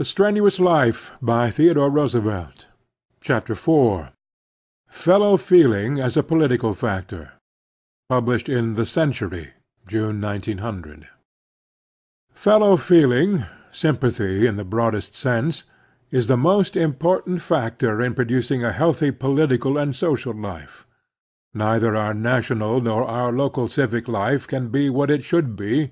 The Strenuous Life by Theodore Roosevelt. Chapter 4. Fellow Feeling as a Political Factor. Published in The Century, June 1900. Fellow feeling, sympathy in the broadest sense, is the most important factor in producing a healthy political and social life. Neither our national nor our local civic life can be what it should be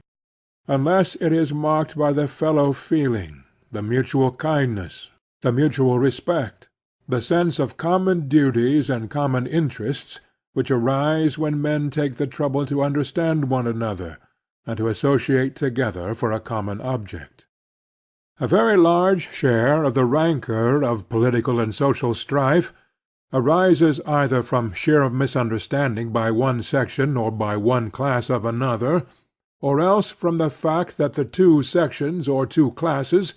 unless it is marked by the fellow feeling, the mutual kindness, the mutual respect, the sense of common duties and common interests which arise when men take the trouble to understand one another and to associate together for a common object. A very large share of the rancor of political and social strife arises either from sheer misunderstanding by one section or by one class of another, or else from the fact that the two sections or two classes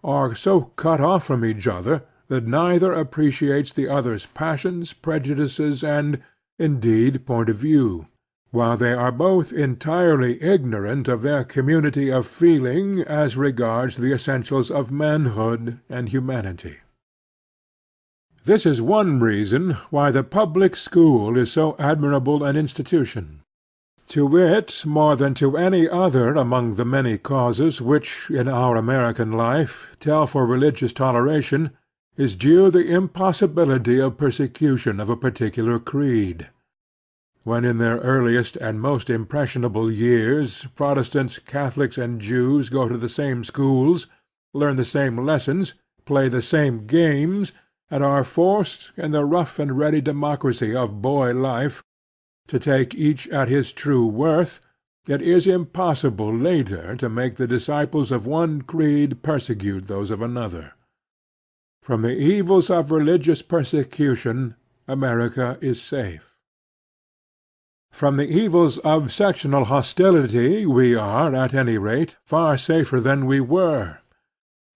are so cut off from each other that neither appreciates the other's passions, prejudices, and, indeed, point of view, while they are both entirely ignorant of their community of feeling as regards the essentials of manhood and humanity. This is one reason why the public school is so admirable an institution. To it, more than to any other among the many causes which, in our American life, tell for religious toleration, is due the impossibility of persecution of a particular creed. When in their earliest and most impressionable years Protestants, Catholics, and Jews go to the same schools, learn the same lessons, play the same games, and are forced, in the rough and ready democracy of boy life, to take each at his true worth, it is impossible later to make the disciples of one creed persecute those of another. From the evils of religious persecution America is safe. From the evils of sectional hostility we are, at any rate, far safer than we were.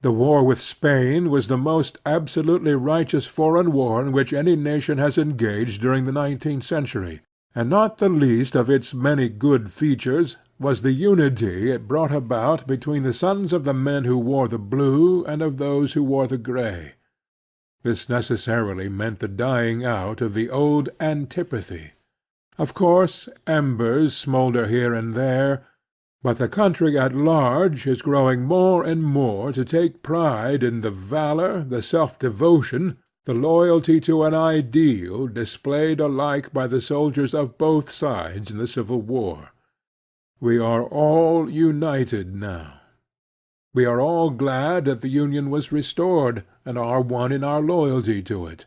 The war with Spain was the most absolutely righteous foreign war in which any nation has engaged during the 19th century. And not the least of its many good features was the unity it brought about between the sons of the men who wore the blue and of those who wore the gray. This necessarily meant the dying out of the old antipathy. Of course, embers smolder here and there, but the country at large is growing more and more to take pride in the valor, the self-devotion, the loyalty to an ideal displayed alike by the soldiers of both sides in the Civil War. We are all united now. We are all glad that the Union was restored, and are one in our loyalty to it.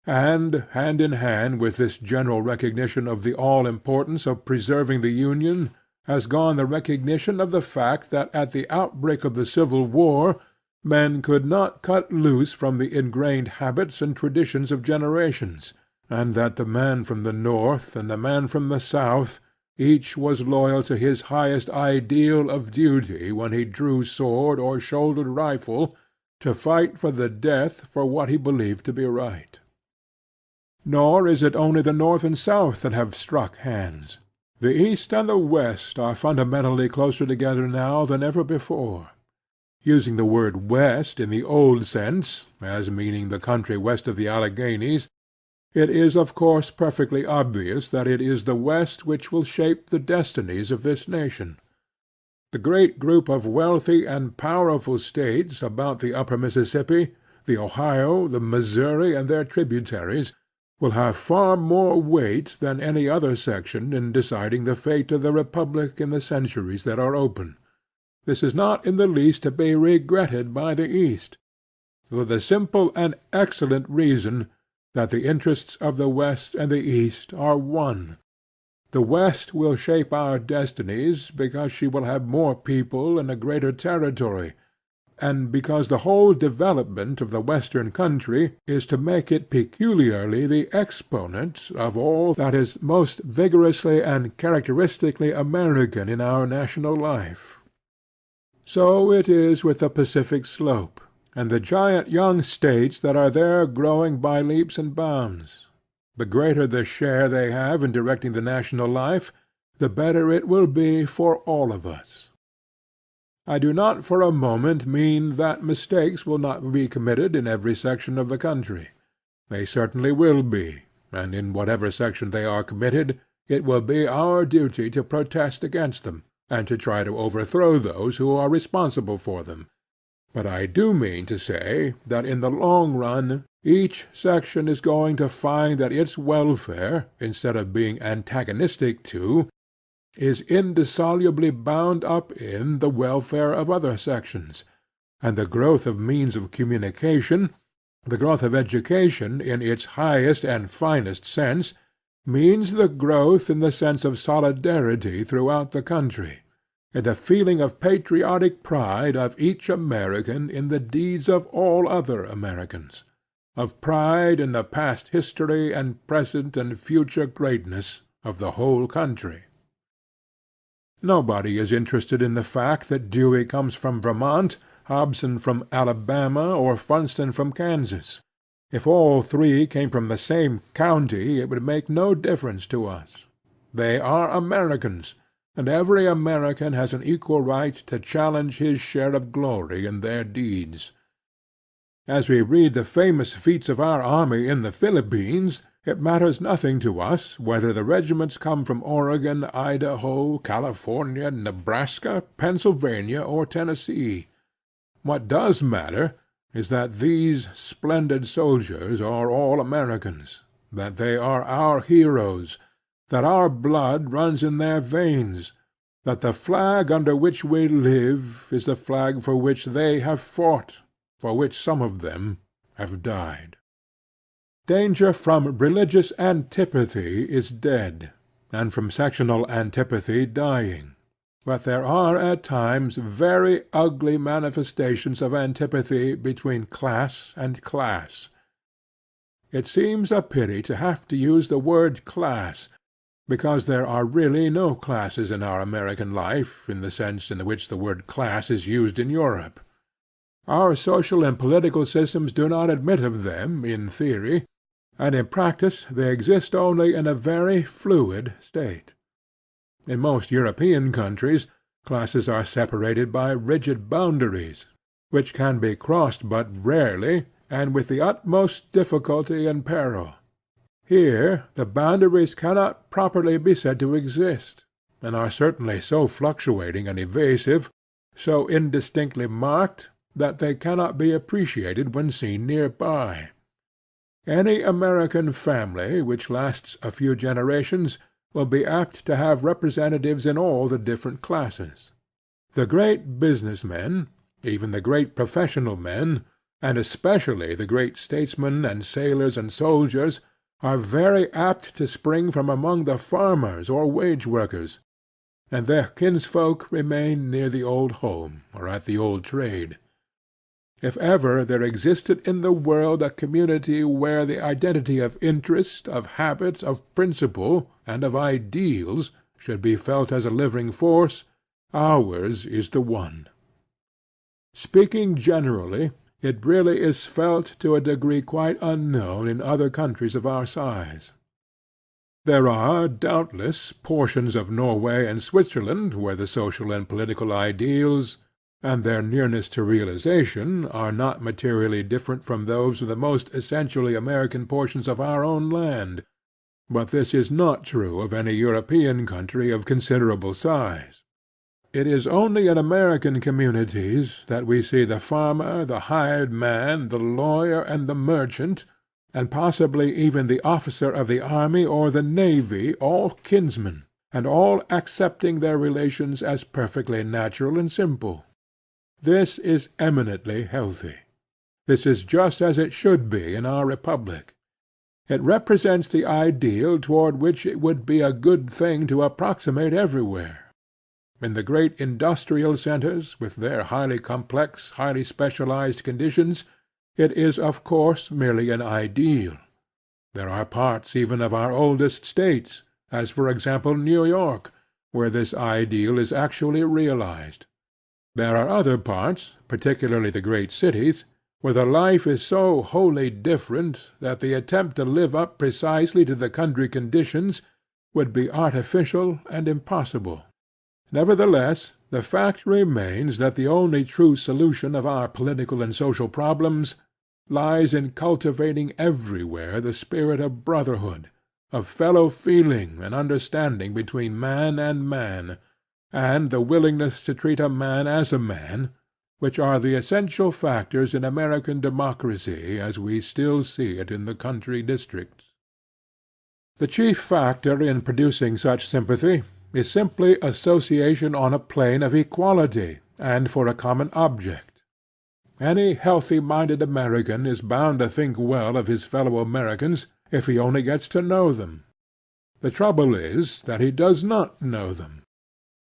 And, hand in hand with this general recognition of the all-importance of preserving the Union, has gone the recognition of the fact that at the outbreak of the Civil War men could not cut loose from the ingrained habits and traditions of generations, and that the man from the North and the man from the South each was loyal to his highest ideal of duty when he drew sword or shouldered rifle to fight for the death for what he believed to be right. Nor is it only the North and South that have struck hands. The East and the West are fundamentally closer together now than ever before. Using the word West in the old sense, as meaning the country west of the Alleghanies, it is of course perfectly obvious that it is the West which will shape the destinies of this nation. The great group of wealthy and powerful states about the upper Mississippi, the Ohio, the Missouri, and their tributaries, will have far more weight than any other section in deciding the fate of the republic in the centuries that are open. This is not in the least to be regretted by the East, for the simple and excellent reason that the interests of the West and the East are one. The West will shape our destinies because she will have more people and a greater territory, and because the whole development of the Western country is to make it peculiarly the exponent of all that is most vigorously and characteristically American in our national life. So it is with the Pacific slope, and the giant young states that are there growing by leaps and bounds. The greater the share they have in directing the national life, the better it will be for all of us. I do not for a moment mean that mistakes will not be committed in every section of the country. They certainly will be, and in whatever section they are committed, it will be our duty to protest against them, and to try to overthrow those who are responsible for them. But I do mean to say that in the long run each section is going to find that its welfare, instead of being antagonistic to, is indissolubly bound up in the welfare of other sections, and the growth of means of communication, the growth of education in its highest and finest sense, means the growth in the sense of solidarity throughout the country, in the feeling of patriotic pride of each American in the deeds of all other Americans, of pride in the past history and present and future greatness of the whole country. Nobody is interested in the fact that Dewey comes from Vermont, Hobson from Alabama, or Funston from Kansas. If all three came from the same county it would make no difference to us. They are Americans, and every American has an equal right to challenge his share of glory in their deeds. As we read the famous feats of our army in the Philippines, it matters nothing to us whether the regiments come from Oregon, Idaho, California, Nebraska, Pennsylvania, or Tennessee. What does matter is that these splendid soldiers are all Americans, that they are our heroes, that our blood runs in their veins, that the flag under which we live is the flag for which they have fought, for which some of them have died. Danger from religious antipathy is dead, and from sectional antipathy dying. But there are at times very ugly manifestations of antipathy between class and class. It seems a pity to have to use the word class, because there are really no classes in our American life in the sense in which the word class is used in Europe. Our social and political systems do not admit of them in theory, and in practice they exist only in a very fluid state. In most European countries classes are separated by rigid boundaries, which can be crossed but rarely, and with the utmost difficulty and peril. Here the boundaries cannot properly be said to exist, and are certainly so fluctuating and evasive, so indistinctly marked, that they cannot be appreciated when seen near by. Any American family which lasts a few generations will be apt to have representatives in all the different classes. The great business men, even the great professional men, and especially the great statesmen and sailors and soldiers, are very apt to spring from among the farmers or wage workers, and their kinsfolk remain near the old home or at the old trade. If ever there existed in the world a community where the identity of interest, of habit, of principle, and of ideals should be felt as a living force, ours is the one. Speaking generally, it really is felt to a degree quite unknown in other countries of our size. There are, doubtless, portions of Norway and Switzerland where the social and political ideals, and their nearness to realization, are not materially different from those of the most essentially American portions of our own land, but this is not true of any European country of considerable size. It is only in American communities that we see the farmer, the hired man, the lawyer, and the merchant, and possibly even the officer of the army or the navy, all kinsmen, and all accepting their relations as perfectly natural and simple. This is eminently healthy. This is just as it should be in our republic. It represents the ideal toward which it would be a good thing to approximate everywhere. In the great industrial centers, with their highly complex, highly specialized conditions, it is of course merely an ideal. There are parts even of our oldest states, as for example New York, where this ideal is actually realized. There are other parts, particularly the great cities, where the life is so wholly different that the attempt to live up precisely to the country conditions would be artificial and impossible. Nevertheless, the fact remains that the only true solution of our political and social problems lies in cultivating everywhere the spirit of brotherhood, of fellow feeling and understanding between man and man, and the willingness to treat a man as a man, which are the essential factors in American democracy as we still see it in the country districts. The chief factor in producing such sympathy is simply association on a plane of equality and for a common object. Any healthy-minded American is bound to think well of his fellow Americans if he only gets to know them. The trouble is that he does not know them.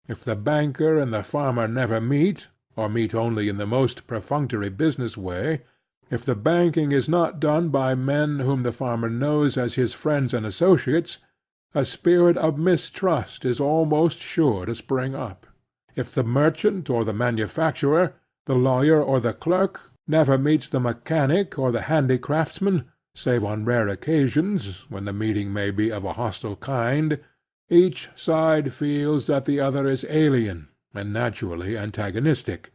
If the banker and the farmer never meet, or meet only in the most perfunctory business way, if the banking is not done by men whom the farmer knows as his friends and associates, a spirit of mistrust is almost sure to spring up. If the merchant or the manufacturer, the lawyer or the clerk, never meets the mechanic or the handicraftsman, save on rare occasions, when the meeting may be of a hostile kind, each side feels that the other is alien, and naturally antagonistic.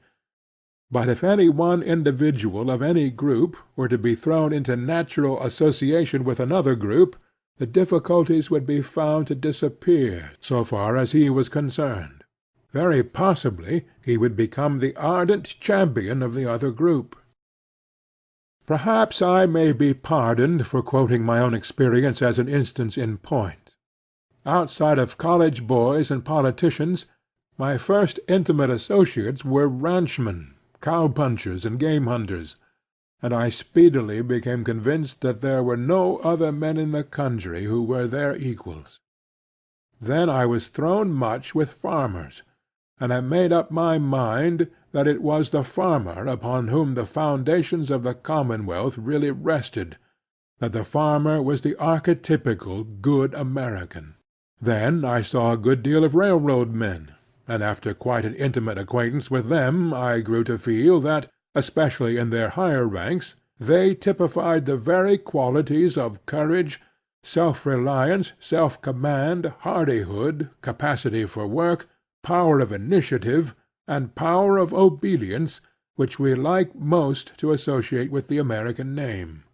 But if any one individual of any group were to be thrown into natural association with another group, the difficulties would be found to disappear so far as he was concerned. Very possibly he would become the ardent champion of the other group. Perhaps I may be pardoned for quoting my own experience as an instance in point. Outside of college boys and politicians, my first intimate associates were ranchmen, cow-punchers, and game-hunters, and I speedily became convinced that there were no other men in the country who were their equals. Then I was thrown much with farmers, and I made up my mind that it was the farmer upon whom the foundations of the Commonwealth really rested, that the farmer was the archetypical good American. Then I saw a good deal of railroad men, and after quite an intimate acquaintance with them I grew to feel that, especially in their higher ranks, they typified the very qualities of courage, self-reliance, self-command, hardihood, capacity for work, power of initiative, and power of obedience which we like most to associate with the American name.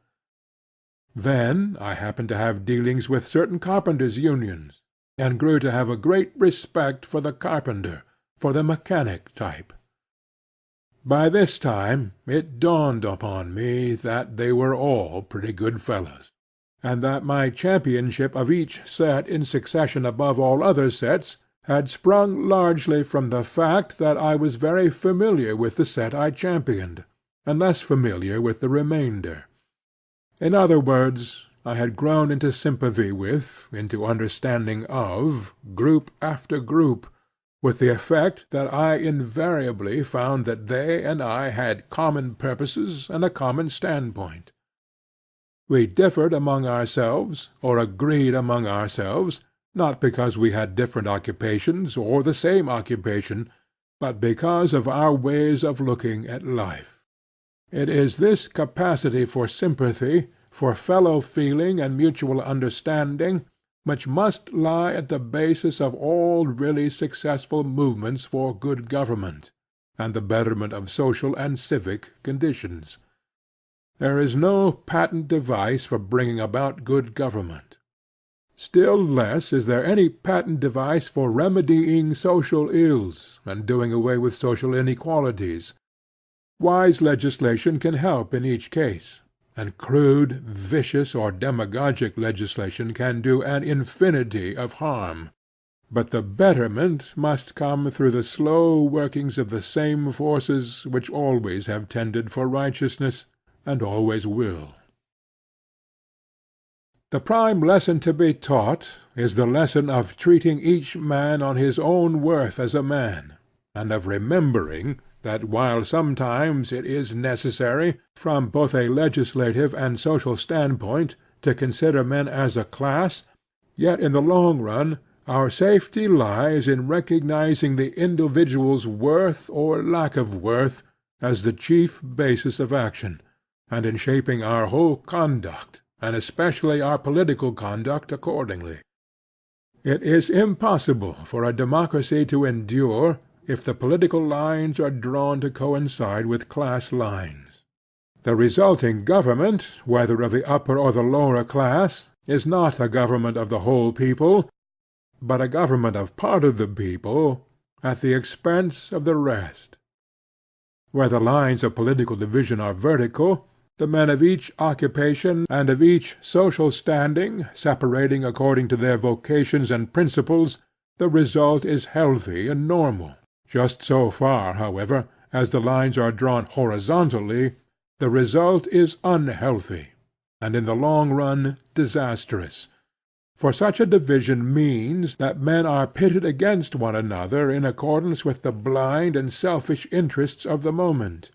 Then I happened to have dealings with certain carpenters' unions, and grew to have a great respect for the carpenter, for the mechanic type. By this time it dawned upon me that they were all pretty good fellows, and that my championship of each set in succession above all other sets had sprung largely from the fact that I was very familiar with the set I championed, and less familiar with the remainder. In other words, I had grown into sympathy with, into understanding of, group after group, with the effect that I invariably found that they and I had common purposes and a common standpoint. We differed among ourselves, or agreed among ourselves, not because we had different occupations or the same occupation, but because of our ways of looking at life. It is this capacity for sympathy, for fellow feeling and mutual understanding, which must lie at the basis of all really successful movements for good government, and the betterment of social and civic conditions. There is no patent device for bringing about good government. Still less is there any patent device for remedying social ills, and doing away with social inequalities. Wise legislation can help in each case, and crude, vicious, or demagogic legislation can do an infinity of harm. But the betterment must come through the slow workings of the same forces which always have tended for righteousness, and always will. The prime lesson to be taught is the lesson of treating each man on his own worth as a man, and of remembering that while sometimes it is necessary, from both a legislative and social standpoint, to consider men as a class, yet in the long run our safety lies in recognizing the individual's worth or lack of worth as the chief basis of action, and in shaping our whole conduct, and especially our political conduct, accordingly. It is impossible for a democracy to endure if the political lines are drawn to coincide with class lines. The resulting government, whether of the upper or the lower class, is not a government of the whole people, but a government of part of the people at the expense of the rest. Where the lines of political division are vertical, the men of each occupation and of each social standing separating according to their vocations and principles, the result is healthy and normal. Just so far, however, as the lines are drawn horizontally, the result is unhealthy, and in the long run disastrous. For such a division means that men are pitted against one another in accordance with the blind and selfish interests of the moment.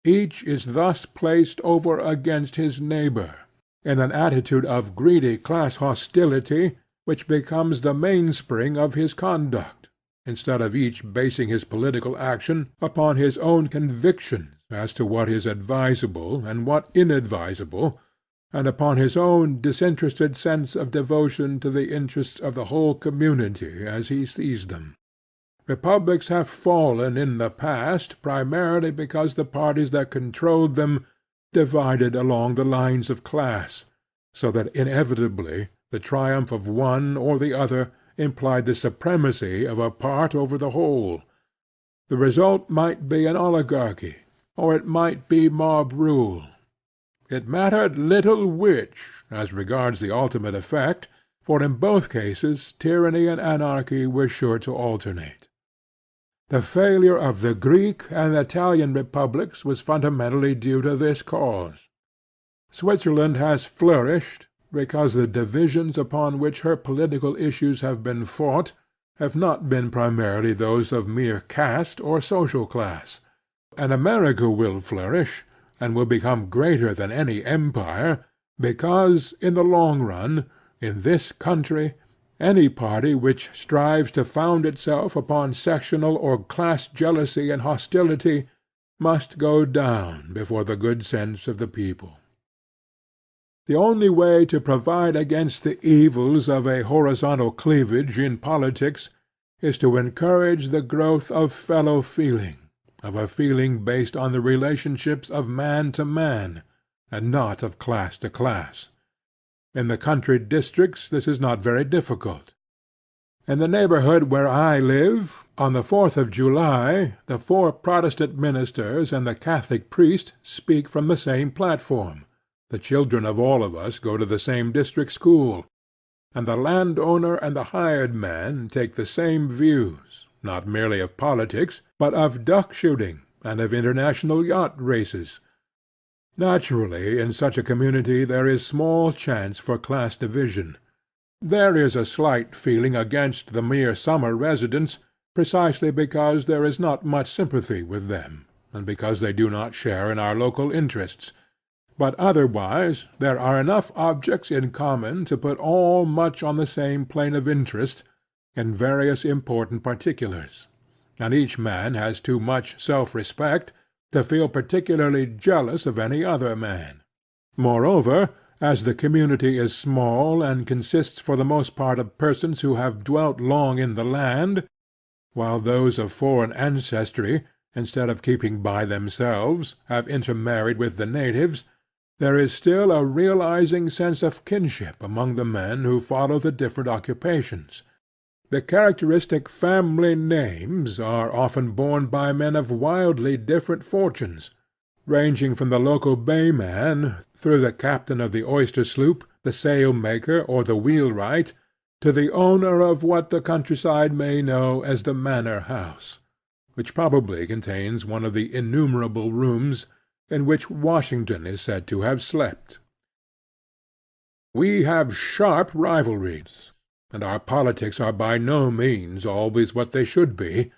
Each is thus placed over against his neighbor, in an attitude of greedy class hostility which becomes the mainspring of his conduct, instead of each basing his political action upon his own convictions as to what is advisable and what inadvisable, and upon his own disinterested sense of devotion to the interests of the whole community as he sees them. Republics have fallen in the past primarily because the parties that controlled them divided along the lines of class, so that inevitably the triumph of one or the other implied the supremacy of a part over the whole. The result might be an oligarchy, or it might be mob rule. It mattered little which, as regards the ultimate effect, for in both cases tyranny and anarchy were sure to alternate. The failure of the Greek and Italian republics was fundamentally due to this cause. Switzerland has flourished because the divisions upon which her political issues have been fought have not been primarily those of mere caste or social class, and America will flourish and will become greater than any empire, because, in the long run, in this country, any party which strives to found itself upon sectional or class jealousy and hostility must go down before the good sense of the people. The only way to provide against the evils of a horizontal cleavage in politics is to encourage the growth of fellow feeling, of a feeling based on the relationships of man to man, and not of class to class. In the country districts this is not very difficult. In the neighborhood where I live, on the 4th of July the 4 Protestant ministers and the Catholic priest speak from the same platform. The children of all of us go to the same district school, and the landowner and the hired man take the same views, not merely of politics, but of duck shooting and of international yacht races. Naturally, in such a community there is small chance for class division. There is a slight feeling against the mere summer residents, precisely because there is not much sympathy with them, and because they do not share in our local interests. But otherwise there are enough objects in common to put all much on the same plane of interest in various important particulars, and each man has too much self-respect to feel particularly jealous of any other man. Moreover, as the community is small and consists for the most part of persons who have dwelt long in the land, while those of foreign ancestry, instead of keeping by themselves, have intermarried with the natives, there is still a realizing sense of kinship among the men who follow the different occupations. The characteristic family names are often borne by men of wildly different fortunes, ranging from the local bayman through the captain of the oyster sloop, the sailmaker, or the wheelwright, to the owner of what the countryside may know as the manor house, which probably contains one of the innumerable rooms in which Washington is said to have slept. We have sharp rivalries, and our politics are by no means always what they should be,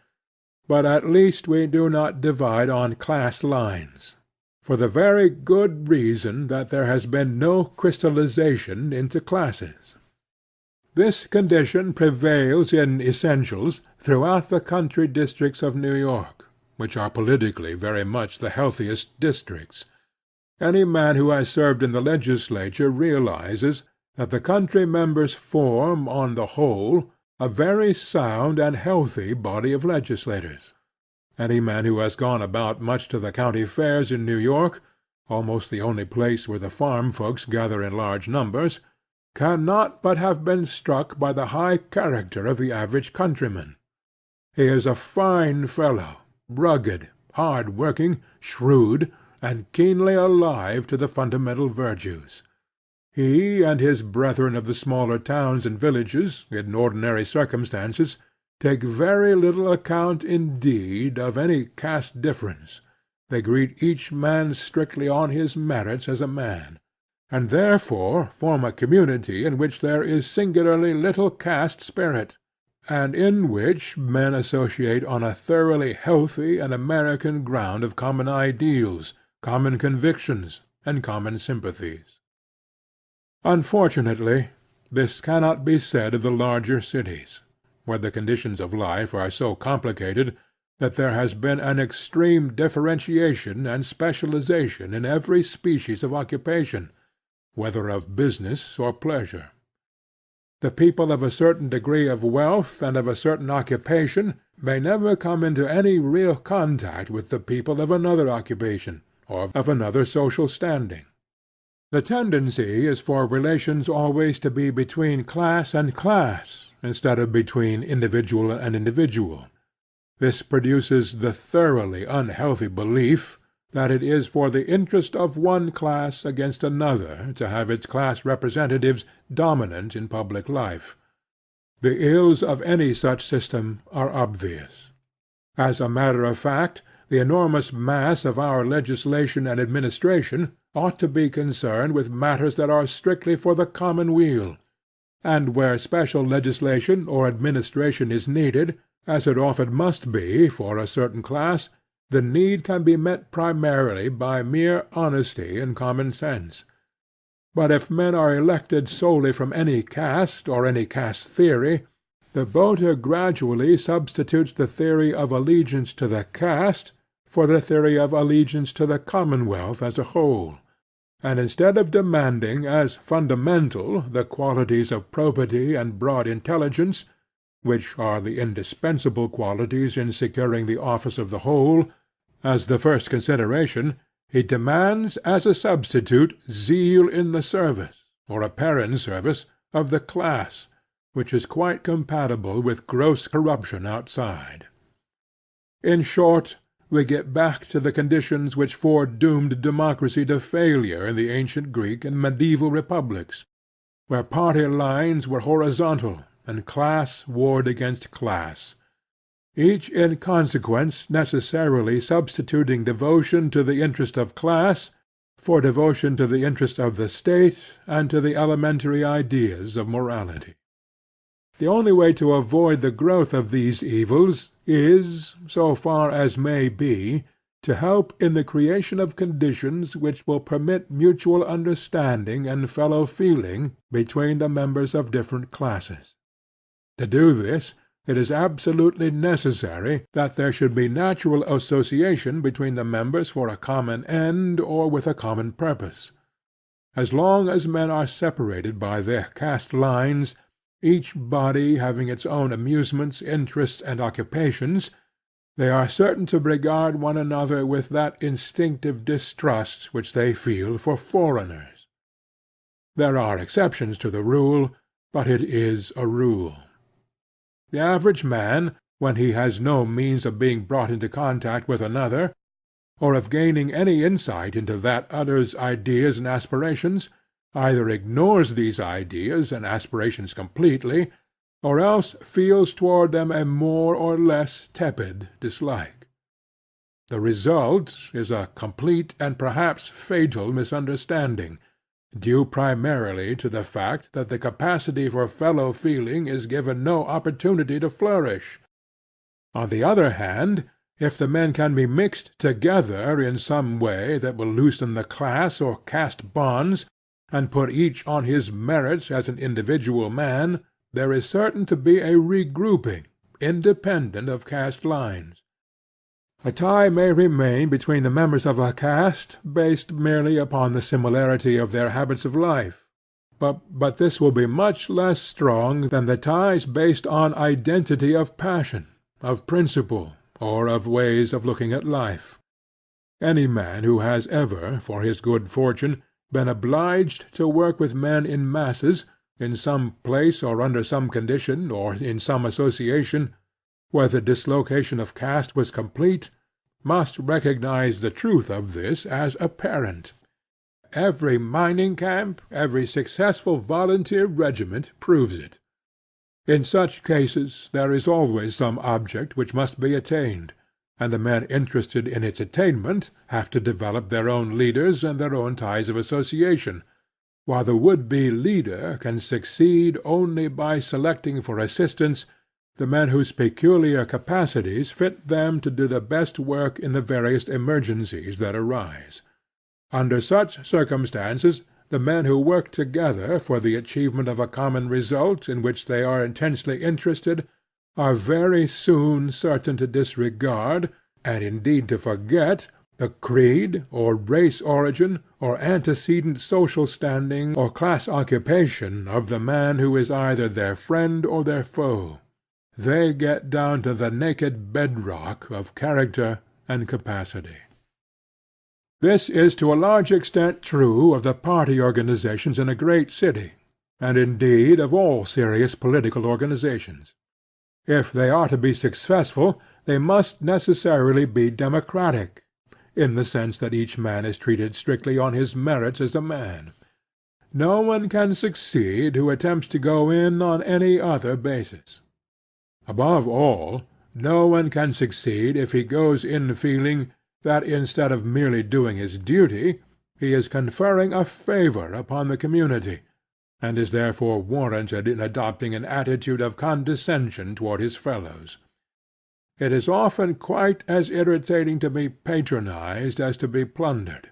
but at least we do not divide on class lines, for the very good reason that there has been no crystallization into classes. This condition prevails in essentials throughout the country districts of New York, which are politically very much the healthiest districts. Any man who has served in the legislature realizes that the country members form, on the whole, a very sound and healthy body of legislators. Any man who has gone about much to the county fairs in New York, almost the only place where the farm folks gather in large numbers, cannot but have been struck by the high character of the average countryman. He is a fine fellow, rugged, hard-working, shrewd, and keenly alive to the fundamental virtues. He and his brethren of the smaller towns and villages, in ordinary circumstances, take very little account indeed of any caste difference. They greet each man strictly on his merits as a man, and therefore form a community in which there is singularly little caste spirit, and in which men associate on a thoroughly healthy and American ground of common ideals, common convictions, and common sympathies. Unfortunately, this cannot be said of the larger cities, where the conditions of life are so complicated that there has been an extreme differentiation and specialization in every species of occupation, whether of business or pleasure. The people of a certain degree of wealth and of a certain occupation may never come into any real contact with the people of another occupation, or of another social standing. The tendency is for relations always to be between class and class, instead of between individual and individual. This produces the thoroughly unhealthy belief that it is for the interest of one class against another to have its class representatives dominant in public life. The ills of any such system are obvious. As a matter of fact, the enormous mass of our legislation and administration ought to be concerned with matters that are strictly for the common weal, and where special legislation or administration is needed, as it often must be for a certain class, the need can be met primarily by mere honesty and common sense. But if men are elected solely from any caste or any caste theory, the voter gradually substitutes the theory of allegiance to the caste for the theory of allegiance to the commonwealth as a whole, and instead of demanding as fundamental the qualities of probity and broad intelligence, which are the indispensable qualities in securing the office of the whole, as the first consideration, he demands as a substitute zeal in the service, or apparent service, of the class, which is quite compatible with gross corruption outside. In short, we get back to the conditions which foredoomed democracy to failure in the ancient Greek and medieval republics, where party lines were horizontal and class warred against class, each in consequence necessarily substituting devotion to the interest of class for devotion to the interest of the state and to the elementary ideas of morality. The only way to avoid the growth of these evils is, so far as may be, to help in the creation of conditions which will permit mutual understanding and fellow feeling between the members of different classes. To do this, it is absolutely necessary that there should be natural association between the members for a common end or with a common purpose. As long as men are separated by their caste lines, each body having its own amusements, interests, and occupations, they are certain to regard one another with that instinctive distrust which they feel for foreigners. There are exceptions to the rule, but it is a rule. The average man, when he has no means of being brought into contact with another, or of gaining any insight into that other's ideas and aspirations, either ignores these ideas and aspirations completely, or else feels toward them a more or less tepid dislike. The result is a complete and perhaps fatal misunderstanding, due primarily to the fact that the capacity for fellow feeling is given no opportunity to flourish. On the other hand, if the men can be mixed together in some way that will loosen the class or caste bonds, and put each on his merits as an individual man, there is certain to be a regrouping, independent of caste lines. A tie may remain between the members of a caste based merely upon the similarity of their habits of life, But this will be much less strong than the ties based on identity of passion, of principle, or of ways of looking at life. Any man who has ever, for his good fortune, been obliged to work with men in masses, in some place or under some condition, or in some association, where the dislocation of caste was complete, must recognize the truth of this as apparent. Every mining camp, every successful volunteer regiment proves it. In such cases there is always some object which must be attained, and the men interested in its attainment have to develop their own leaders and their own ties of association, while the would-be leader can succeed only by selecting for assistants the men whose peculiar capacities fit them to do the best work in the various emergencies that arise. Under such circumstances the men who work together for the achievement of a common result in which they are intensely interested are very soon certain to disregard, and indeed to forget, the creed, or race origin, or antecedent social standing, or class occupation of the man who is either their friend or their foe. They get down to the naked bedrock of character and capacity. This is to a large extent true of the party organizations in a great city, and indeed of all serious political organizations. If they are to be successful, they must necessarily be democratic, in the sense that each man is treated strictly on his merits as a man. No one can succeed who attempts to go in on any other basis. Above all, no one can succeed if he goes in feeling that instead of merely doing his duty, he is conferring a favor upon the community, and is therefore warranted in adopting an attitude of condescension toward his fellows. It is often quite as irritating to be patronized as to be plundered,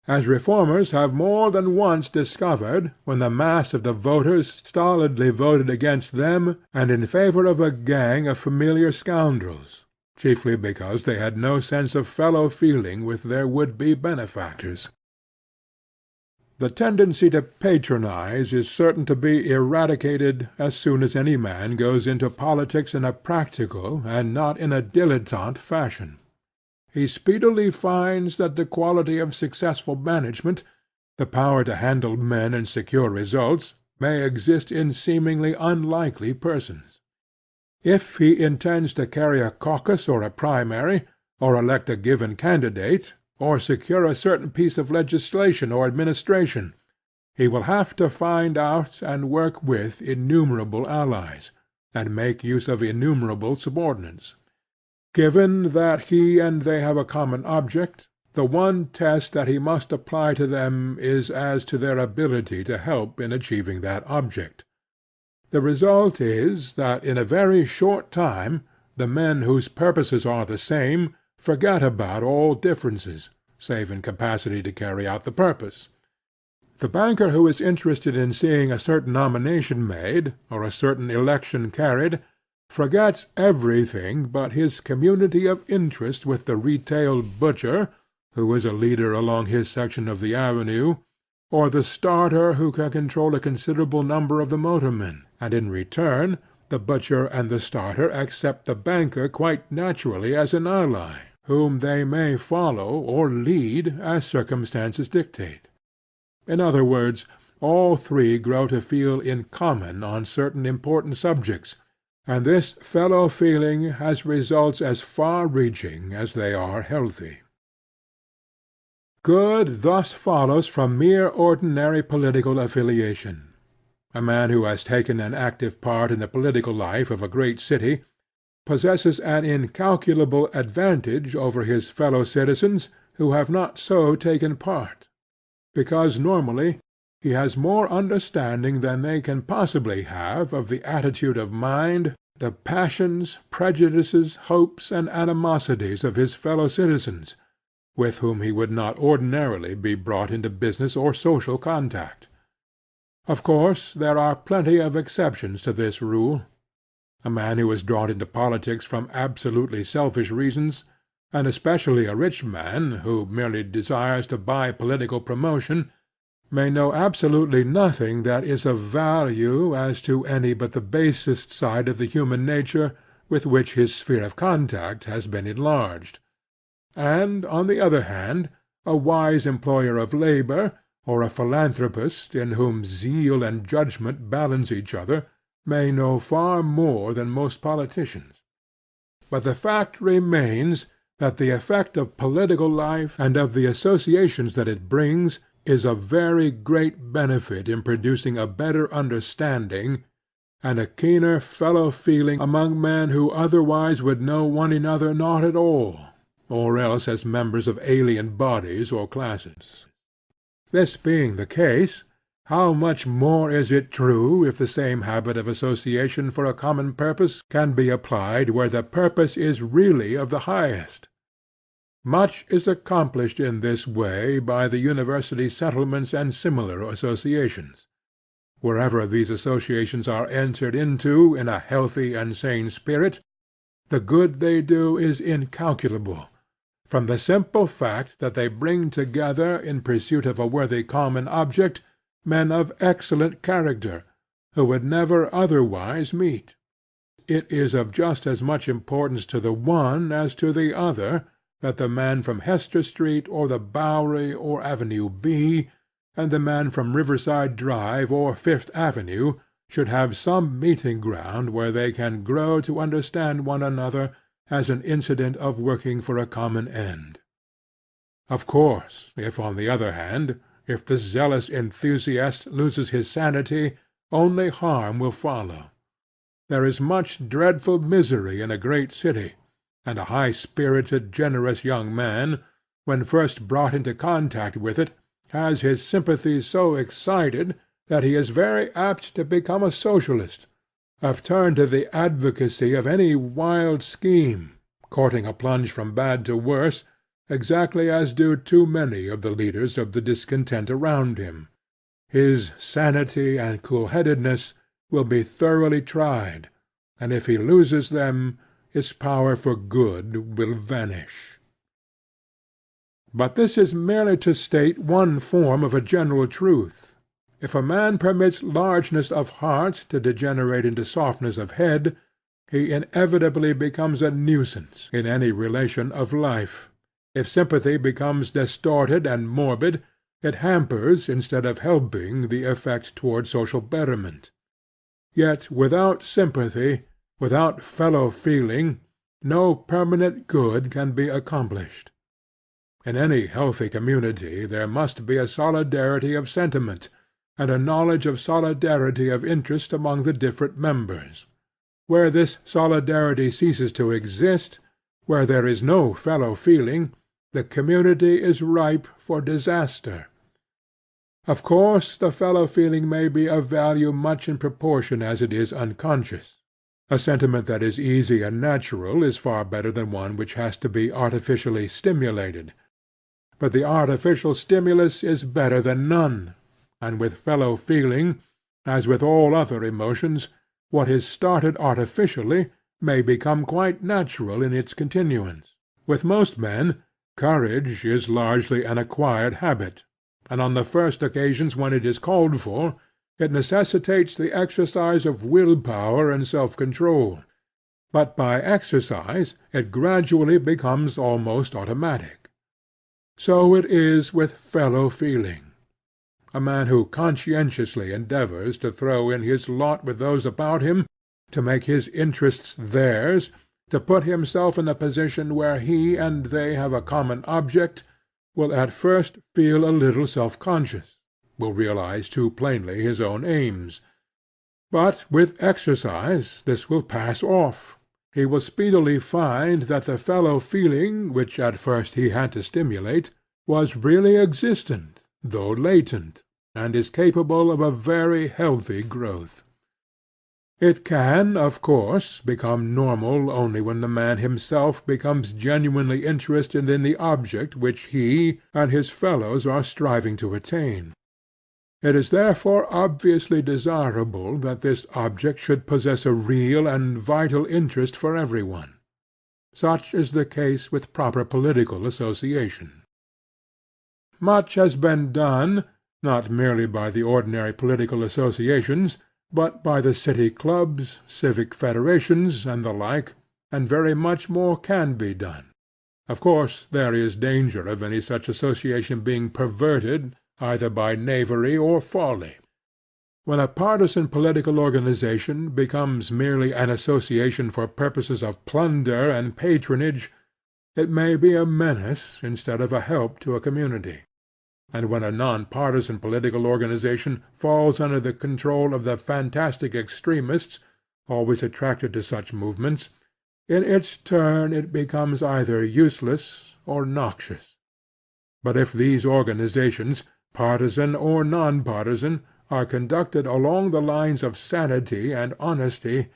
as reformers have more than once discovered when the mass of the voters stolidly voted against them and in favor of a gang of familiar scoundrels, chiefly because they had no sense of fellow-feeling with their would-be benefactors. The tendency to patronize is certain to be eradicated as soon as any man goes into politics in a practical and not in a dilettante fashion. He speedily finds that the quality of successful management, the power to handle men and secure results, may exist in seemingly unlikely persons. If he intends to carry a caucus or a primary, or elect a given candidate, or secure a certain piece of legislation or administration, he will have to find out and work with innumerable allies, and make use of innumerable subordinates. Given that he and they have a common object, the one test that he must apply to them is as to their ability to help in achieving that object. The result is that in a very short time the men whose purposes are the same forget about all differences, save in capacity to carry out the purpose. The banker who is interested in seeing a certain nomination made, or a certain election carried, forgets everything but his community of interest with the retail butcher, who is a leader along his section of the avenue, or the starter who can control a considerable number of the motormen, and in return the butcher and the starter accept the banker quite naturally as an ally, whom they may follow or lead as circumstances dictate. In other words, all three grow to feel in common on certain important subjects, and this fellow-feeling has results as far-reaching as they are healthy. Good thus follows from mere ordinary political affiliation. A man who has taken an active part in the political life of a great city possesses an incalculable advantage over his fellow-citizens who have not so taken part, because normally he has more understanding than they can possibly have of the attitude of mind, the passions, prejudices, hopes, and animosities of his fellow-citizens, with whom he would not ordinarily be brought into business or social contact. Of course there are plenty of exceptions to this rule. A man who is drawn into politics from absolutely selfish reasons, and especially a rich man who merely desires to buy political promotion, may know absolutely nothing that is of value as to any but the basest side of the human nature with which his sphere of contact has been enlarged; and, on the other hand, a wise employer of labor, or a philanthropist in whom zeal and judgment balance each other, may know far more than most politicians. But the fact remains that the effect of political life and of the associations that it brings is of very great benefit in producing a better understanding and a keener fellow feeling among men who otherwise would know one another not at all, or else as members of alien bodies or classes. This being the case, how much more is it true if the same habit of association for a common purpose can be applied where the purpose is really of the highest? Much is accomplished in this way by the university settlements and similar associations. Wherever these associations are entered into in a healthy and sane spirit, the good they do is incalculable, from the simple fact that they bring together in pursuit of a worthy common object men of excellent character, who would never otherwise meet. It is of just as much importance to the one as to the other that the man from Hester Street or the Bowery or Avenue B and the man from Riverside Drive or Fifth Avenue should have some meeting ground where they can grow to understand one another as an incident of working for a common end. Of course, if on the other hand, if the zealous enthusiast loses his sanity, only harm will follow. There is much dreadful misery in a great city, and a high-spirited, generous young man, when first brought into contact with it, has his sympathies so excited that he is very apt to become a socialist, of turn to the advocacy of any wild scheme, courting a plunge from bad to worse, exactly as do too many of the leaders of the discontent around him. His sanity and cool-headedness will be thoroughly tried, and if he loses them, his power for good will vanish. But this is merely to state one form of a general truth. If a man permits largeness of heart to degenerate into softness of head, he inevitably becomes a nuisance in any relation of life. If sympathy becomes distorted and morbid, it hampers instead of helping the effort toward social betterment. Yet without sympathy, without fellow feeling, no permanent good can be accomplished. In any healthy community there must be a solidarity of sentiment, and a knowledge of solidarity of interest among the different members. Where this solidarity ceases to exist, where there is no fellow feeling, the community is ripe for disaster. Of course the fellow feeling may be of value much in proportion as it is unconscious. A sentiment that is easy and natural is far better than one which has to be artificially stimulated. But the artificial stimulus is better than none, and with fellow feeling, as with all other emotions, what is started artificially may become quite natural in its continuance. With most men, courage is largely an acquired habit, and on the first occasions when it is called for, it necessitates the exercise of will power and self-control, but by exercise it gradually becomes almost automatic. So it is with fellow feeling. A man who conscientiously endeavors to throw in his lot with those about him, to make his interests theirs, to put himself in a position where he and they have a common object, will at first feel a little self-conscious, will realize too plainly his own aims. But with exercise this will pass off. He will speedily find that the fellow feeling which at first he had to stimulate was really existent, though latent, and is capable of a very healthy growth. It can, of course, become normal only when the man himself becomes genuinely interested in the object which he and his fellows are striving to attain. It is therefore obviously desirable that this object should possess a real and vital interest for every one. Such is the case with proper political association. Much has been done, not merely by the ordinary political associations, but by the city clubs, civic federations, and the like, and very much more can be done. Of course there is danger of any such association being perverted either by knavery or folly. When a partisan political organization becomes merely an association for purposes of plunder and patronage, it may be a menace instead of a help to a community. And when a non-partisan political organization falls under the control of the fantastic extremists, always attracted to such movements, in its turn it becomes either useless or noxious. But if these organizations, partisan or non-partisan, are conducted along the lines of sanity and honesty,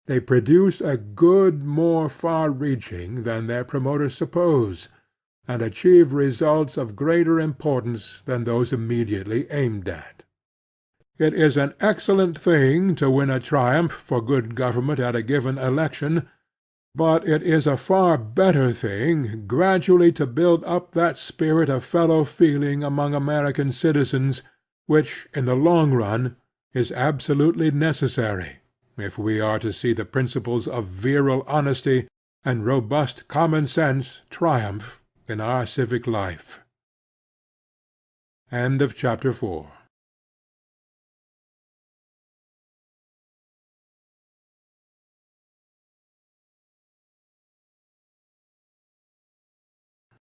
they produce a good more far-reaching than their promoters suppose, and achieve results of greater importance than those immediately aimed at. It is an excellent thing to win a triumph for good government at a given election, but it is a far better thing gradually to build up that spirit of fellow-feeling among American citizens which, in the long run, is absolutely necessary if we are to see the principles of virile honesty and robust common sense triumph in our civic life. Chapter 5